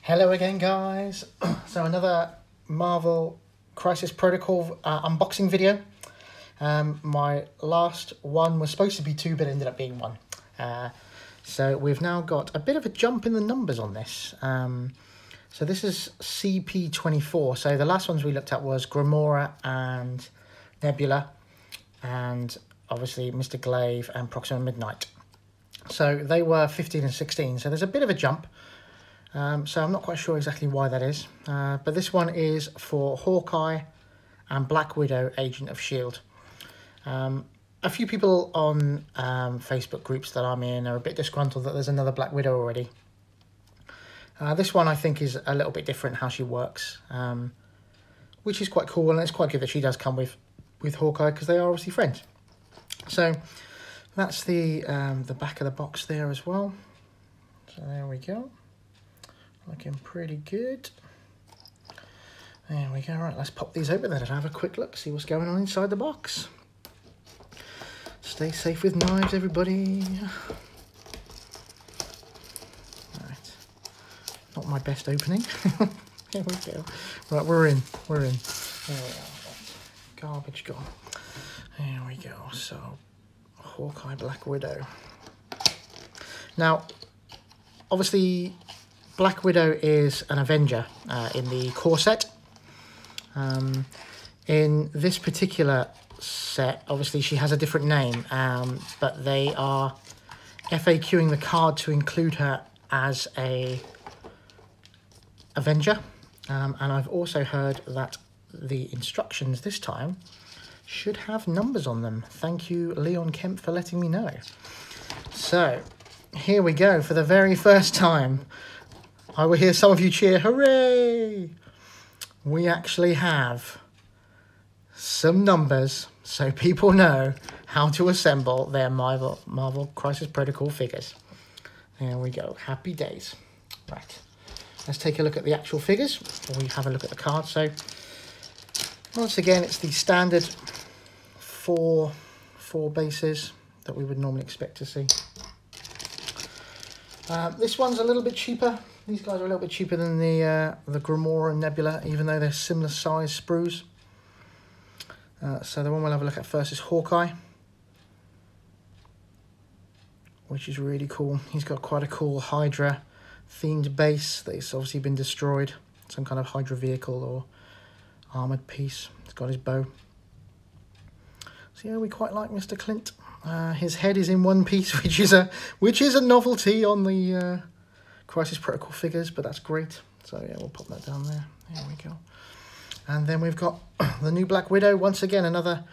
Hello again, guys. So another Marvel Crisis Protocol unboxing video. My last one was supposed to be 2, but ended up being 1. So we've now got a bit of a jump in the numbers on this. So this is CP24. So the last ones we looked at was Gamora and Nebula, and obviously Mr. Glaive and Proxima Midnight. So they were 15 and 16. So there's a bit of a jump. So I'm not quite sure exactly why that is, but this one is for Hawkeye and Black Widow, Agent of S.H.I.E.L.D. A few people on Facebook groups that I'm in are a bit disgruntled that there's another Black Widow already. This one I think is a little bit different how she works, which is quite cool, and it's quite good that she does come with Hawkeye because they are obviously friends. So that's the back of the box there as well. So there we go. Looking pretty good. There we go. Right, let's pop these open then and have a quick look, see what's going on inside the box. Stay safe with knives, everybody. Right. Not my best opening. Here we go. Right, we're in. There we are. Garbage gone. There we go. So, Hawkeye Black Widow. Now, obviously, Black Widow is an Avenger in the core set. In this particular set, obviously she has a different name, but they are FAQing the card to include her as a Avenger. And I've also heard that the instructions this time should have numbers on them. Thank you, Leon Kemp, for letting me know. So, here we go. For the very first time, I will hear some of you cheer, hooray! We actually have some numbers so people know how to assemble their Marvel Crisis Protocol figures. There we go, happy days. Right, let's take a look at the actual figures before we have a look at the card. So, once again, it's the standard four bases that we would normally expect to see. This one's a little bit cheaper. These guys are a little bit cheaper than the Gamora and Nebula, even though they're similar size sprues. So the one we'll have a look at first is Hawkeye, which is really cool. He's got quite a cool Hydra themed base that's obviously been destroyed. Some kind of Hydra vehicle or armoured piece. He's got his bow. So yeah, we quite like Mr. Clint. His head is in one piece, which is a novelty on the Crisis Protocol figures, but that's great. So yeah, we'll pop that down there. There we go. And then we've got the new Black Widow. Once again, another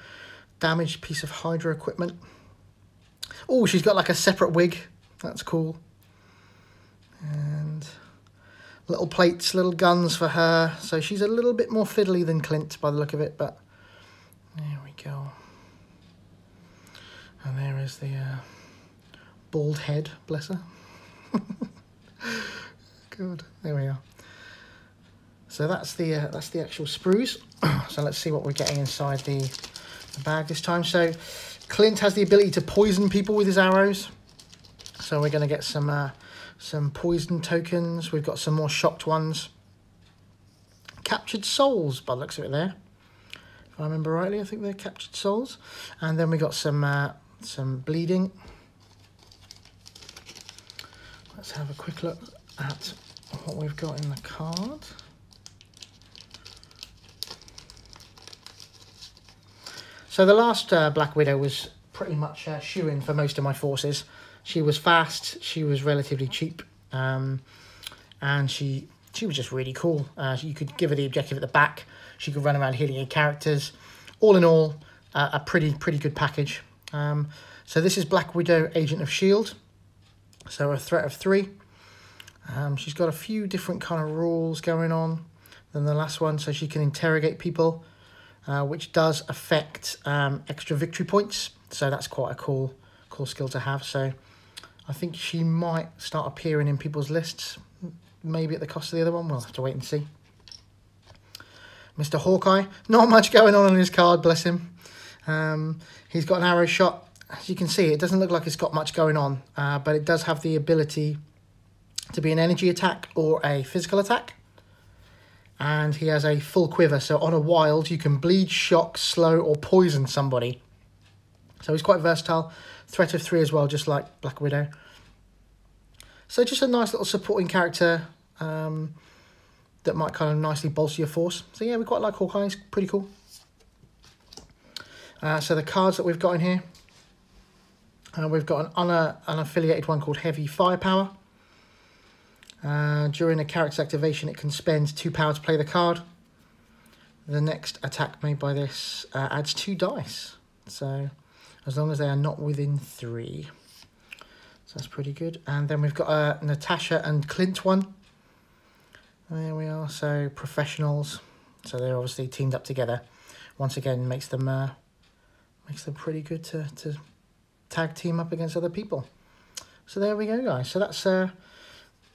damaged piece of Hydra equipment. Oh, she's got like a separate wig. That's cool. And little plates, little guns for her. So she's a little bit more fiddly than Clint by the look of it, but there we go. And there is the bald head, bless her. Good, there we are. So that's the actual sprues. So let's see what we're getting inside the bag this time. So Clint has the ability to poison people with his arrows. So we're going to get some poison tokens. We've got some more shocked ones. Captured souls, by the looks of it there. If I remember rightly, I think they're captured souls. And then we got some bleeding. Let's have a quick look at what we've got in the card. So the last Black Widow was pretty much a shoo-in for most of my forces. She was fast, she was relatively cheap, and she was just really cool. You could give her the objective at the back. She could run around healing your characters. All in all, a pretty good package. So this is Black Widow, Agent of S.H.I.E.L.D. So a threat of 3. She's got a few different kind of rules going on than the last one. So she can interrogate people, which does affect extra victory points. So that's quite a cool skill to have. So I think she might start appearing in people's lists, maybe at the cost of the other one. We'll have to wait and see. Mr. Hawkeye, not much going on his card, bless him. He's got an arrow shot. As you can see, it doesn't look like it's got much going on, but it does have the ability to be an energy attack or a physical attack. And he has a full quiver, so on a wild you can bleed, shock, slow or poison somebody. So he's quite versatile. Threat of 3 as well, just like Black Widow. So just a nice little supporting character that might kind of nicely bolster your force. So yeah, we quite like Hawkeye, he's pretty cool. So the cards that we've got in here. We've got an unaffiliated one called Heavy Firepower. During a character's activation, it can spend 2 power to play the card. The next attack made by this adds 2 dice. So as long as they are not within 3. So that's pretty good. And then we've got a Natasha and Clint one. There we are. So professionals. So they're obviously teamed up together. Once again, makes them pretty good to tag team up against other people. So there we go, guys. So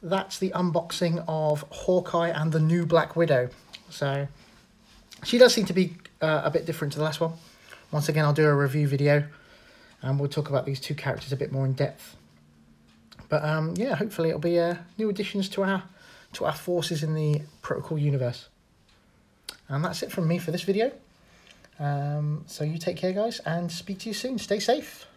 that's the unboxing of Hawkeye and the new Black Widow. So she does seem to be a bit different to the last one. Once again, I'll do a review video and we'll talk about these 2 characters a bit more in depth. But yeah, hopefully it'll be new additions to our forces in the Protocol universe. And that's it from me for this video. So you take care, guys, and speak to you soon. Stay safe.